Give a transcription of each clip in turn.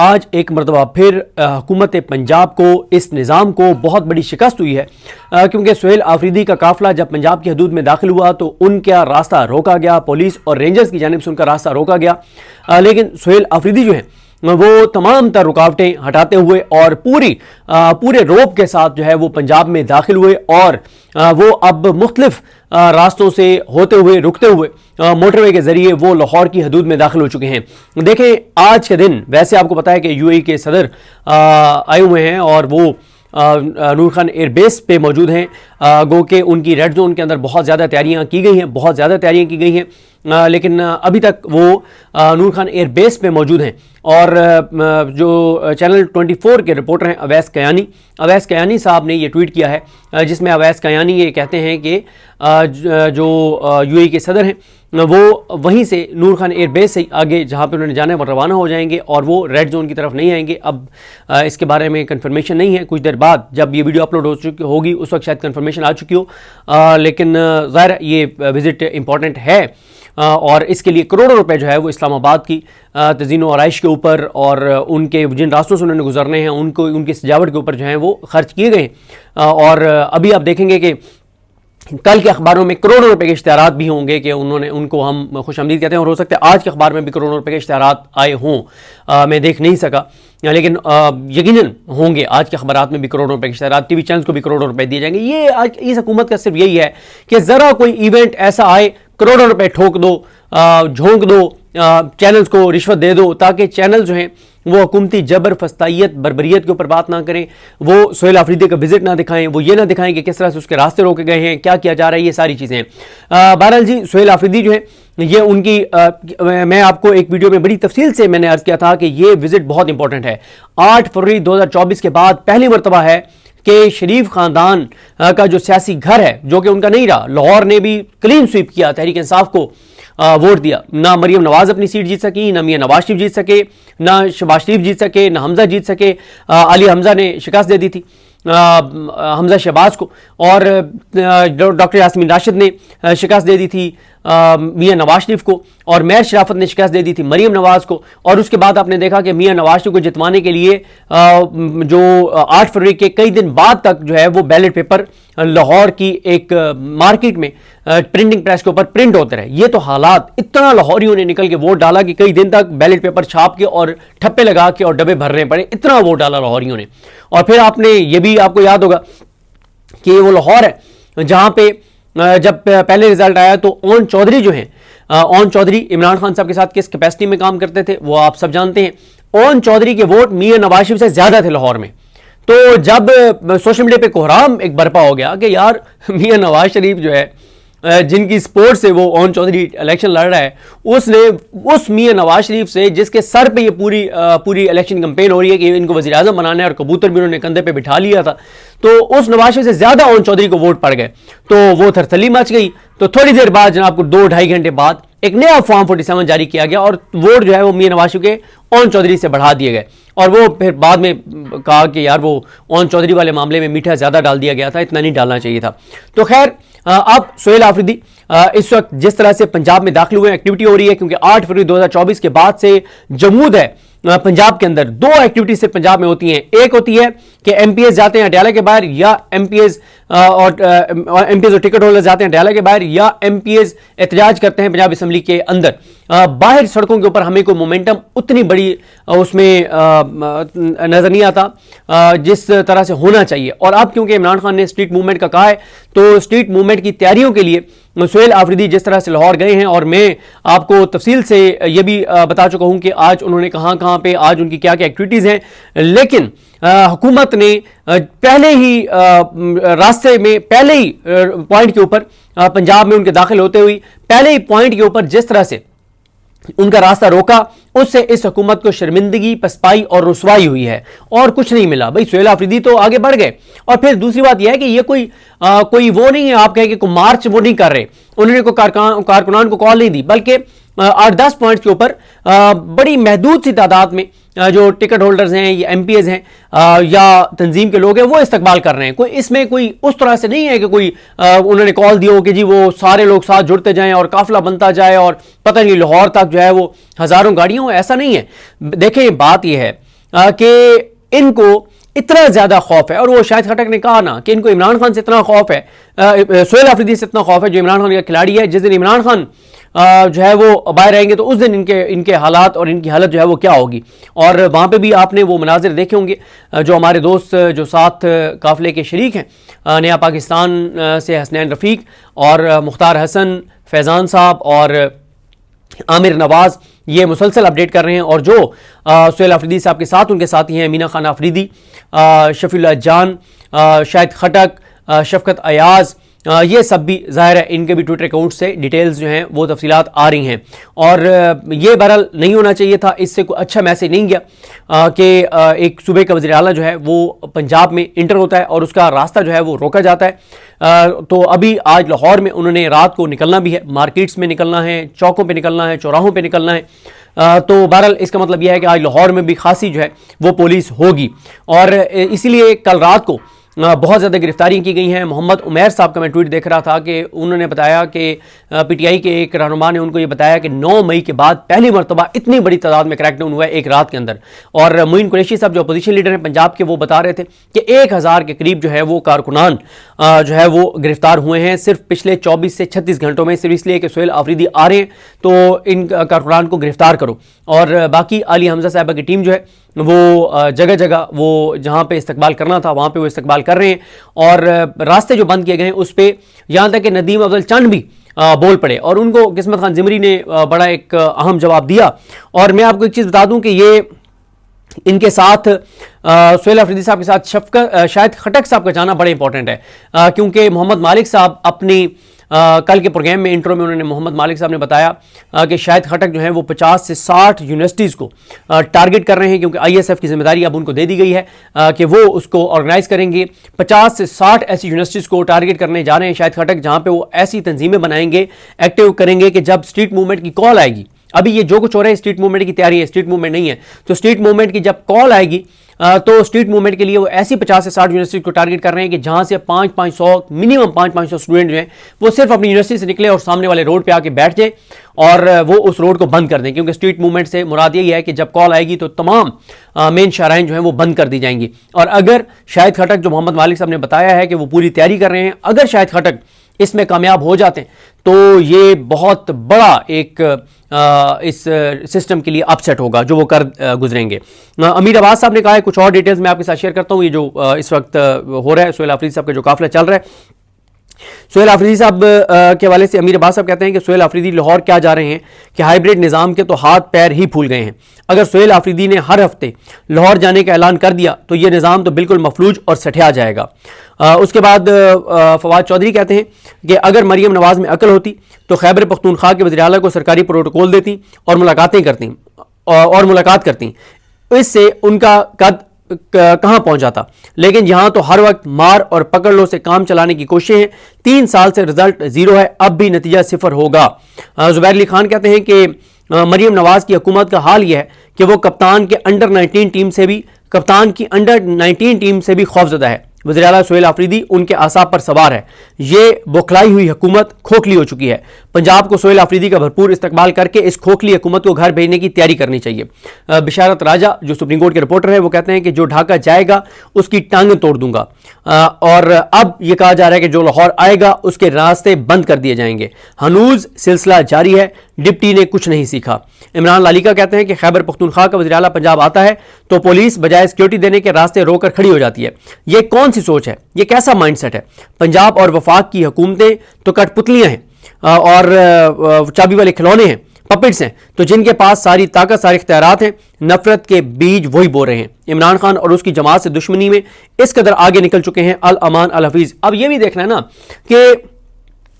आज एक मरतबा फिर हुकूमत पंजाब को इस निज़ाम को बहुत बड़ी शिकस्त हुई है, क्योंकि सुहेल आफरीदी का काफिला जब पंजाब की हदूद में दाखिल हुआ तो उनका रास्ता रोका गया, पुलिस और रेंजर्स की जानिब से उनका रास्ता रोका गया। लेकिन सुहेल आफरीदी जो है वो तमाम तर रुकावटें हटाते हुए और पूरे रोब के साथ जो है वो पंजाब में दाखिल हुए और वो अब मुख्तलिफ रास्तों से होते हुए रुकते हुए मोटरवे के जरिए वो लाहौर की हदूद में दाखिल हो चुके हैं। देखें आज के दिन वैसे आपको पता है कि यूएई के सदर आए हुए हैं और वो नूर खान एयरबेस पे मौजूद हैं। गो के उनकी रेड जोन के अंदर बहुत ज़्यादा तैयारियां की गई हैं, लेकिन अभी तक वो नूर खान एयरबेस पे मौजूद हैं। और जो चैनल 24 के रिपोर्टर हैं अवैस कयानी साहब ने ये ट्वीट किया है, जिसमें अवैस कयानी ये कहते हैं कि जो यूएई के सदर हैं वो वहीं से नूर खान एयरबेस से आगे जहाँ पे उन्होंने जाना है वो रवाना हो जाएंगे और वो रेड जोन की तरफ नहीं आएंगे। अब इसके बारे में कंफर्मेशन नहीं है, कुछ देर बाद जब ये वीडियो अपलोड हो चुकी होगी उस वक्त शायद कंफर्मेशन आ चुकी हो, लेकिन ज़ाहिर ये विज़िट इंपॉर्टेंट है और इसके लिए करोड़ों रुपए जो है वो इस्लामाबाद की तज़ीन व आराइश के ऊपर और उनके जिन रास्तों से उन्होंने गुजरने हैं उनकी सजावट के ऊपर जो है वो खर्च किए गए। और अभी आप देखेंगे कि कल के अखबारों में करोड़ों रुपए के इश्तिहारात भी होंगे कि उनको हम खुशामदीद कहते हैं, और हो सकता है आज के अखबार में भी करोड़ों रुपए के इश्तिहारात आए हों। मैं देख नहीं सका, लेकिन यकीनन होंगे आज के अखबारात में भी करोड़ों रुपए के इश्तिहारात, टीवी चैनल्स को भी करोड़ों रुपए दिए जाएंगे। ये आज इस हुकूमत का सिर्फ यही है कि ज़रा कोई इवेंट ऐसा आए, करोड़ों रुपए ठोक दो, झोंक दो, चैनल्स को रिश्वत दे दो, ताकि चैनल जो हैं वो हुकूमती जबर, फस्तायत, बर्बरियत के ऊपर बात ना करें, वो सुहेल आफरीदी का विजिट ना दिखाएं, वो ये ना दिखाएं कि किस तरह से उसके रास्ते रोके गए हैं, क्या किया जा रहा है, ये सारी चीज़ें हैं। बहरहाल जी सुहेल आफरीदी जो है ये उनकी मैं आपको एक वीडियो में बड़ी तफसील से मैंने अर्ज किया था कि ये विजिट बहुत इंपॉर्टेंट है। 8 फरवरी 2024 के बाद पहली मरतबा है कि शरीफ खानदान का जो सियासी घर है, जो कि उनका नहीं रहा, लाहौर ने भी क्लीन स्वीप किया, तहरीक इंसाफ को वोट दिया। ना मरियम नवाज अपनी सीट जीत सकी, ना मियां नवाज शरीफ जीत सके, ना शहबाज शरीफ जीत सके, ना हमजा जीत सके। अली हमजा ने शिकस्त दे दी थी हमजा शहबाज को, और डॉक्टर यास्मीन राशिद ने शिकस्त दे दी थी मियां नवाज शरीफ को, और मैर शराफत ने शिकस्त दे दी थी मरियम नवाज को। और उसके बाद आपने देखा कि मियां नवाज शरीफ को जितवाने के लिए जो 8 फरवरी के कई दिन बाद तक जो है वो बैलेट पेपर लाहौर की एक मार्केट में प्रिंटिंग प्रेस के ऊपर प्रिंट होते रहे। ये तो हालात, इतना लाहौरियों ने निकल के वोट डाला कि कई दिन तक बैलेट पेपर छाप के और ठप्पे लगा के और डब्बे भरने पड़े, इतना वोट डाला लाहौरियों ने। और फिर आपने ये भी आपको याद होगा कि वो लाहौर है जहां पे जब पहले रिजल्ट आया तो ओन चौधरी जो हैं, ओन चौधरी इमरान खान साहब के साथ किस कैपेसिटी में काम करते थे वो आप सब जानते हैं। ओन चौधरी के वोट मियां नवाज शरीफ से ज्यादा थे लाहौर में। तो जब सोशल मीडिया पे कोहराम एक बर्पा हो गया कि यार मियां नवाज शरीफ जो है जिनकी सपोर्ट से वो ओन चौधरी इलेक्शन लड़ रहा है, उसने उस मियां नवाज शरीफ से जिसके सर पे ये पूरी इलेक्शन कैंपेन हो रही है कि इनको वज़ीर आज़म बनाना है और कबूतर भी उन्होंने कंधे पे बिठा लिया था, तो उस नवाज शरीफ से ज्यादा ओन चौधरी को वोट पड़ गए। तो वो थरथली मच गई। तो थोड़ी देर बाद जनाब को 2-2.5 घंटे बाद एक नया फॉर्म 47 जारी किया गया और वोट जो है वो मियां नवाज शरीफ के ओन चौधरी से बढ़ा दिए गए। और वो फिर बाद में कहा कि यार वो ओन चौधरी वाले मामले में मीठा ज्यादा डाल दिया गया था, इतना नहीं डालना चाहिए था। तो खैर अब सुहेल आफरीदी इस वक्त जिस तरह से पंजाब में दाखिल हुए, एक्टिविटी हो रही है, क्योंकि 8 फरवरी 2024 के बाद से जमूद है पंजाब के अंदर। 2 एक्टिविटी से पंजाब में होती हैं। एक होती है कि एमपीएस जाते हैं अडयाला के बाहर, या एमपीएस और टिकट होल्डर जाते हैं अडयाला के बाहर, या एमपीएस एहतजाज करते हैं पंजाब असम्बली के अंदर। बाहर सड़कों के ऊपर हमें कोई मोमेंटम उतनी बड़ी उसमें नजर नहीं आता जिस तरह से होना चाहिए। और अब क्योंकि इमरान खान ने स्ट्रीट मूवमेंट का कहा है, तो स्ट्रीट मूवमेंट की तैयारियों के लिए सुहेल आफरीदी जिस तरह से लाहौर गए हैं, और मैं आपको तफसील से ये भी बता चुका हूं कि आज उन्होंने कहां पे आज उनकी क्या क्या एक्टिविटीज हैं। लेकिन हुकूमत ने पहले ही रास्ते में पहले ही पॉइंट के ऊपर पंजाब में उनके दाखिल होते हुए पहले ही पॉइंट के ऊपर जिस तरह से उनका रास्ता रोका, उससे इस हुकूमत को शर्मिंदगी, पसपाई और रुसवाई हुई है, और कुछ नहीं मिला। भाई सुहेल आफरीदी तो आगे बढ़ गए। और फिर दूसरी बात यह है कि ये कोई वो नहीं है, आप कहें कि कोई मार्च वो नहीं कर रहे, उन्होंने कोई कारकुनान को कॉल नहीं दी, बल्कि 8-10 पॉइंट्स के ऊपर बड़ी महदूद सी तादाद में जो टिकट होल्डर्स हैं या एमपीएस हैं या तंजीम के लोग हैं वो इस्तकबाल कर रहे हैं। कोई इसमें कोई उस तरह से नहीं है कि कोई उन्होंने कॉल दिया हो कि जी वो सारे लोग साथ जुड़ते जाएं और काफिला बनता जाए और पता नहीं लाहौर तक जो है वो हजारों गाड़ियां हो, ऐसा नहीं है। देखें बात यह है कि इनको इतना ज्यादा खौफ है, और वो शाहिद खटक ने कहा ना कि इनको इमरान खान से इतना खौफ है, सोहेल आफरीदी से इतना खौफ है जो इमरान खान का खिलाड़ी है। जिस दिन इमरान खान जो है वो बाहर रहेंगे तो उस दिन इनके हालात और इनकी हालत जो है वो क्या होगी। और वहाँ पे भी आपने वो मनाजिर देखे होंगे, जो हमारे दोस्त जो साथ काफिले के शरीक हैं, नया पाकिस्तान से हसनैन रफ़ीक और मुख्तार हसन, फैज़ान साहब और आमिर नवाज, ये मुसलसल अपडेट कर रहे हैं। और जो सोहेल आफरीदी साहब के साथ उनके साथी हैं मीना खान आफरीदी, शफीउल्लाह जान, शाहिद खटक, शफकत अयाज, ये सब भी ज़ाहिर है इनके भी ट्विटर अकाउंट से डिटेल्स जो हैं वो तफसीलात आ रही हैं। और ये बहरहाल नहीं होना चाहिए था, इससे कोई अच्छा मैसेज नहीं गया कि एक सूबे का वज़ीर आला जो है वो पंजाब में इंटर होता है और उसका रास्ता जो है वो रोका जाता है। तो अभी आज लाहौर में उन्होंने रात को निकलना भी है, मार्केट्स में निकलना है, चौकों पर निकलना है, चौराहों पर निकलना है। तो बहरहाल इसका मतलब यह है कि आज लाहौर में भी खासी जो है वो पुलिस होगी। और इसीलिए कल रात को बहुत ज़्यादा गिरफ्तारियाँ की गई हैं। मोहम्मद उमैर साहब का मैं ट्वीट देख रहा था कि उन्होंने बताया कि पीटीआई के एक रहनुमा ने उनको ये बताया कि 9 मई के बाद पहली मरतबा इतनी बड़ी तादाद में क्रैकडाउन हुआ है एक रात के अंदर। और मोइन कुरैशी साहब जो अपोजिशन लीडर हैं पंजाब के, वो बता रहे थे कि 1000 के करीब जो है वो कारकुनान जो है वो गिरफ्तार हुए हैं सिर्फ पिछले 24 से 36 घंटों में, सिर्फ इसलिए कि सोहेल आफरीदी आ रहे हैं तो इन कारकुनान को गिरफ्तार करो। और बाकी आली हमजा साहबा की टीम जो है वो जगह जगह वो जहाँ पे इस्तकबाल करना था वहाँ पे वो इस्तकबाल कर रहे हैं। और रास्ते जो बंद किए गए हैं उस पर यहाँ तक कि नदीम अफजल चंद भी बोल पड़े और उनको किस्मत खान जिमरी ने बड़ा एक अहम जवाब दिया। और मैं आपको एक चीज़ बता दूं कि ये इनके साथ सोहेल आफरीदी साहब के साथ शाहिद खटक साहब का जाना बड़ा इंपॉर्टेंट है, क्योंकि मोहम्मद मालिक साहब अपनी कल के प्रोग्राम में इंट्रो में उन्होंने मोहम्मद मालिक साहब ने बताया कि शाहिद खटक जो है वो 50 से 60 यूनिवर्सिटीज़ को टारगेट कर रहे हैं, क्योंकि आईएसएफ की जिम्मेदारी अब उनको दे दी गई है कि वो उसको ऑर्गेनाइज करेंगे। 50 से 60 ऐसी यूनिवर्सिटीज़ को टारगेट करने जा रहे हैं शाहिद खटक, जहाँ पे वो ऐसी तंजीमें बनाएंगे, एक्टिव करेंगे कि जब स्ट्रीट मूवमेंट की कॉल आएगी, अभी ये जो कुछ हो रहा है स्ट्रीट मूवमेंट की तैयारी है, स्ट्रीट मूवमेंट नहीं है, तो स्ट्रीट मूवमेंट की जब कॉल आएगी तो स्ट्रीट मूवमेंट के लिए वो ऐसी 50 से 60 यूनिवर्सिटी को टारगेट कर रहे हैं कि जहां से 500 मिनिमम 500 स्टूडेंट जो हैं वो सिर्फ अपनी यूनिवर्सिटी से निकले और सामने वाले रोड पे आके बैठ जाए और वो उस रोड को बंद कर दें, क्योंकि स्ट्रीट मूवमेंट से मुराद यही है कि जब कॉल आएगी तो तमाम मेन शाहराइन जो हैं वो बंद कर दी जाएंगी। और अगर शाहिद खटक, जो मोहम्मद मालिक साहब ने बताया है कि वो पूरी तैयारी कर रहे हैं, अगर शाहिद खटक इसमें कामयाब हो जाते हैं तो ये बहुत बड़ा एक इस सिस्टम के लिए अपसेट होगा जो वो कर गुजरेंगे। अमीर अब्बास साहब ने कहा है, कुछ और डिटेल्स मैं आपके साथ शेयर करता हूँ। ये जो इस वक्त हो रहा है सोहेल आफरीदी साहब का जो काफिला चल रहा है, सोहेल आफरीदी साहब के हवाले से अमीर अब्बास साहब कहते हैं कि सोहेल आफरीदी लाहौर क्या जा रहे हैं कि हाइब्रिड निज़ाम के तो हाथ पैर ही फूल गए हैं। अगर सोहेल आफरीदी ने हर हफ्ते लाहौर जाने का ऐलान कर दिया तो ये निज़ाम तो बिल्कुल मफलूज और सठिया जाएगा। उसके बाद फवाद चौधरी कहते हैं कि अगर मरियम नवाज में अकल होती तो खैबर पख्तूनख्वा के वज़ीर आला को सरकारी प्रोटोकॉल देती और मुलाकात करती, इससे उनका कद कहां पहुंच जाता। लेकिन यहां तो हर वक्त मार और पकड़ लो से काम चलाने की कोशिश है। 3 साल से रिजल्ट 0 है, अब भी नतीजा 0 होगा। जुबैर अली खान कहते हैं कि मरियम नवाज की हुकूमत का हाल यह है कि वो कप्तान की अंडर 19 टीम से भी खौफजदा है। वज़ीर आला सोहेल आफरीदी उनके आसाब पर सवार है। ये बौखलाई हुई हुकूमत खोखली हो चुकी है। पंजाब को सोहेल आफरीदी का भरपूर इस्तकबाल करके इस खोखली हुकूमत को घर भेजने की तैयारी करनी चाहिए। बिशारत राजा जो सुप्रीम कोर्ट के रिपोर्टर है वो कहते हैं कि जो ढाका जाएगा उसकी टांगें तोड़ दूंगा। और अब यह कहा जा रहा है कि जो लाहौर आएगा उसके रास्ते बंद कर दिए जाएंगे। हनूज सिलसिला जारी है, डिप्टी ने कुछ नहीं सीखा। इमरान लालिका कहते हैं कि खैबर पख्तूनख्वा का वज़ीर आला पंजाब आता है तो पुलिस बजाय सिक्योरिटी देने के रास्ते रोककर खड़ी हो जाती है। यह कौन सी सोच है, यह कैसा माइंडसेट है? पंजाब और वफाक की हुकूमतें तो कठपुतलियां हैं और चाबी वाले खिलौने हैं, पपेट्स हैं, तो जिनके पास सारी ताकत, सारे इख्तियारात हैं, नफरत के बीज वही बो रहे हैं। इमरान खान और उसकी जमात से दुश्मनी में इस कदर आगे निकल चुके हैं। अल अमान अल हफीज। अब यह भी देखना है ना कि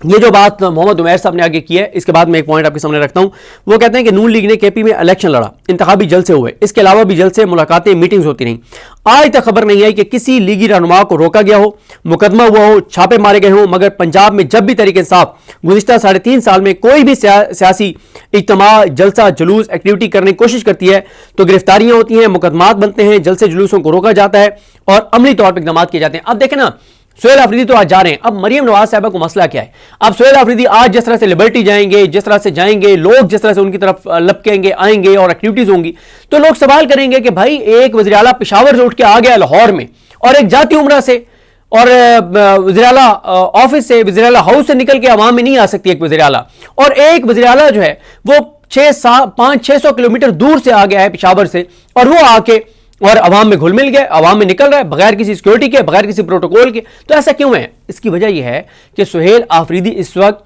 ये जो बात मोहम्मद उमैर साहब ने आगे की है, इसके बाद मैं एक पॉइंट आपके सामने रखता हूं। वो कहते हैं कि नून लीग ने केपी में इलेक्शन लड़ा, इंतखाबी जलसे हुए, इसके अलावा भी जलसे, मुलाकातें, मीटिंग्स होती रहीं। आज तक खबर नहीं आई कि किसी लीगी रहनुमा को रोका गया हो, मुकदमा हुआ हो, छापे मारे गए हों। मगर पंजाब में जब भी तहरीक इंसाफ गुज़िश्ता 3.5 साल में कोई भी सियासी इज्तिमा, जलसा, जुलूस, एक्टिविटी करने की कोशिश करती है तो गिरफ्तारियां होती हैं, मुकदमात बनते हैं, जलसे जुलूसों को रोका जाता है और अमली तौर पर इक़दाम किए जाते हैं। अब देखें ना, सुहेल आफरीदी तो आज जा रहे हैं। अब मरियम नवाज साहबा को मसला क्या है? अब सुहेल आफरीदी आज जिस तरह से लिबर्टी जाएंगे, जिस तरह से जाएंगे, लोग जिस तरह से उनकी तरफ लपकेंगे आएंगे और एक्टिविटीज होंगी, तो लोग सवाल करेंगे कि भाई एक वज़ीर आला पेशावर से उठ के आ गया लाहौर में और एक जाती उमरा से और वज़ीर आला ऑफिस से, वज़ीर आला हाउस से निकल के अवाम में नहीं आ सकती एक वज़ीर आला, और एक वज़ीर आला जो है वो 500-600 किलोमीटर दूर से आ गया है पेशावर से, और वो आके और अवाम में घुल मिल गए, अवाम में निकल रहा है बगैर किसी सिक्योरिटी के, बगैर किसी प्रोटोकॉल के। तो ऐसा क्यों है? इसकी वजह यह है कि सुहेल आफरीदी इस वक्त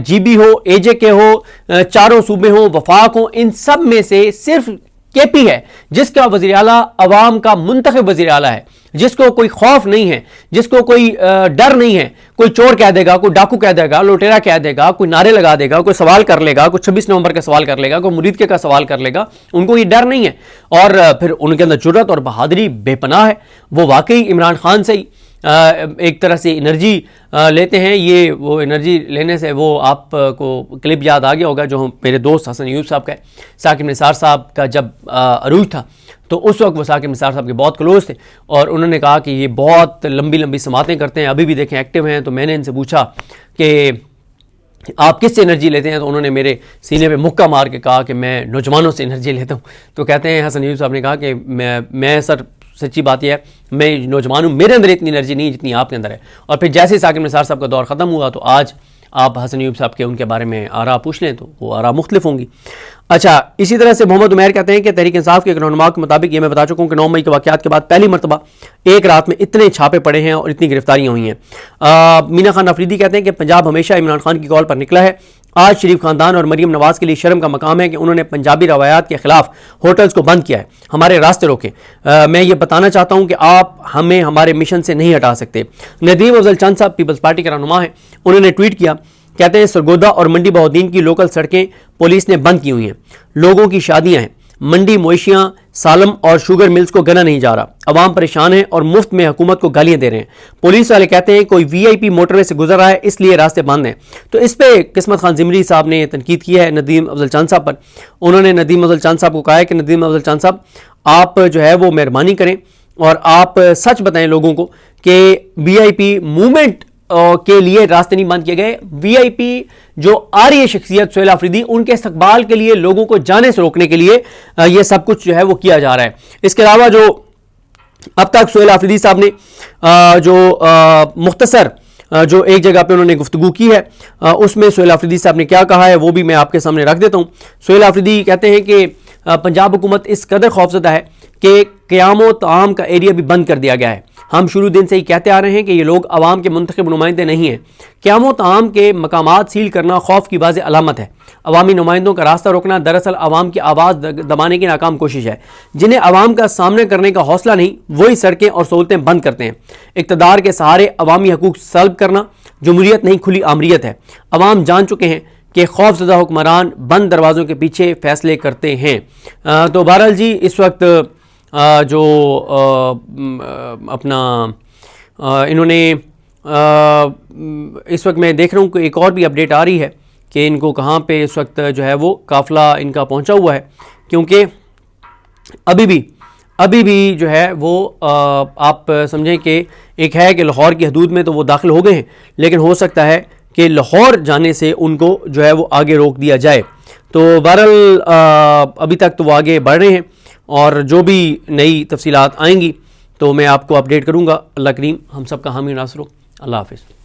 जीबी हो, एजेके हो, चारों सूबे हो, वफाक हो, इन सब में से सिर्फ केपी है जिसका वज़ीर आला अवाम का मुंतखब वज़ीर आला है, जिसको कोई खौफ नहीं है, जिसको कोई डर नहीं है। कोई चोर कह देगा, कोई डाकू कह देगा, लुटेरा कह देगा, कोई नारे लगा देगा, कोई सवाल कर लेगा, कोई 26 नवंबर का सवाल कर लेगा, कोई मुरीद के का सवाल कर लेगा, उनको ये डर नहीं है। और फिर उनके अंदर जुर्रत और बहादुरी बेपनाह है। वो वाकई इमरान खान से ही एक तरह से एनर्जी लेते हैं। ये वो एनर्जी लेने से वो आपको क्लिप याद आ गया होगा जो मेरे दोस्त हसन अयूब साहब का है, साकिब निसार साहब का जब अरूज था तो उस वक्त वो साकिब निसार साहब के बहुत क्लोज थे और उन्होंने कहा कि ये बहुत लंबी लंबी समातें करते हैं, अभी भी देखें एक्टिव हैं। तो मैंने इनसे पूछा कि आप किससे एनर्जी लेते हैं, तो उन्होंने मेरे सीने पे मुक्का मार के कहा कि मैं नौजवानों से एनर्जी लेता हूँ। तो कहते हैं हसन अयूब साहब ने कहा कि मैं सर सच्ची बात यह है, मैं नौजवान हूँ, मेरे अंदर इतनी एनर्जी नहीं जितनी आपके अंदर है। और फिर जैसे ही साकिब निसार साहब का दौर ख़त्म हुआ तो आज आप हसन अयूब साहब के उनके बारे में आरा पूछ लें तो वो आरा मुख्तलिफ होंगी। अच्छा, इसी तरह से मोहम्मद उमैर कहते हैं कि तहरीक इंसाफ के एक रहनुमा के मुताबिक ये मैं बता चुका हूँ कि 9 मई के वाक़यात के बाद पहली मरतबा एक रात में इतने छापे पड़े हैं और इतनी गिरफ्तारियाँ हुई हैं। मीना खान अफरीदी कहते हैं कि पंजाब हमेशा इमरान खान की कॉल पर निकला है। आज शरीफ खानदान और मरीम नवाज के लिए शर्म का मकाम है कि उन्होंने पंजाबी रवायात के खिलाफ होटल्स को बंद किया है, हमारे रास्ते रोके। मैं ये बताना चाहता हूँ कि आप हमें हमारे मिशन से नहीं हटा सकते। नदीम अफजल चंद साहब पीपल्स पार्टी के रहनुमा हैं, उन्होंने ट्वीट किया, कहते हैं सरगोदा और मंडी बहाउद्दीन की लोकल सड़कें पुलिस ने बंद की हुई हैं, लोगों की शादियां हैं, मंडी मवेशियां सालम और शुगर मिल्स को गना नहीं जा रहा, अवाम परेशान है और मुफ्त में हुकूमत को गालियां दे रहे हैं। पुलिस वाले कहते हैं कोई वीआईपी मोटरवे से गुजर रहा है इसलिए रास्ते बंद हैं। तो इस पे किस्मत खान जिमरी साहब ने तनकीद की है नदीम अफजल चंद साहब पर। उन्होंने नदीम अफजल चंद साहब को कहा है कि नदीम अफजल चंद साहब आप जो है वो मेहरबानी करें और आप सच बताएं लोगों को कि वीआईपी मूवमेंट के लिए रास्ते नहीं बंद किए गए। वीआईपी जो आ रही है शख्सियत सुहेल आफरीदी, उनके इस्तकबाल के लिए, लोगों को जाने से रोकने के लिए यह सब कुछ जो है वो किया जा रहा है। इसके अलावा जो अब तक सुहेल आफरीदी साहब ने जो मुख्तसर जो एक जगह पे उन्होंने गुफ्तगू की है उसमें सुहेल आफरीदी साहब ने क्या कहा है वो भी मैं आपके सामने रख देता हूँ। सुहेल आफरीदी कहते हैं कि पंजाब हुकूमत इस कदर खौफजदा है कि क़याम ताम का एरिया भी बंद कर दिया गया है। हम शुरू दिन से ही कहते आ रहे हैं कि ये लोग अवाम के मुंतखब नुमाइंदे नहीं हैं। क़याम ताम के मकामात सील करना खौफ की वाज़ेह अलामत है। अवामी नुमाइंदों का रास्ता रोकना दरअसल अवाम की आवाज़ दबाने की नाकाम कोशिश है। जिन्हें अवाम का सामना करने का हौसला नहीं, वही सड़कें और सहूलतें बंद करते हैं। इक़्तिदार के सहारे अवामी हकूक़ सल्ब करना जमहूरियत नहीं, खुली आमरीत है। अवाम जान चुके हैं कि खौफजदा हुक्मरान बंद दरवाज़ों के पीछे फैसले करते हैं। तो बहरहाल जी इस वक्त जो अपना इन्होंने इस वक्त मैं देख रहा हूँ कि एक और भी अपडेट आ रही है कि इनको कहाँ पे इस वक्त जो है वो काफ़िला इनका पहुँचा हुआ है, क्योंकि अभी भी जो है वो आप समझें कि एक है कि लाहौर की हदूद में तो वो दाखिल हो गए हैं, लेकिन हो सकता है कि लाहौर जाने से उनको जो है वो आगे रोक दिया जाए। तो बहरहाल अभी तक तो वो आगे बढ़ रहे हैं और जो भी नई तफसीलात आएंगी तो मैं आपको अपडेट करूँगा। अल्लाह करीम हम सब का हामी नासर हो। अल्लाह हाफिज़।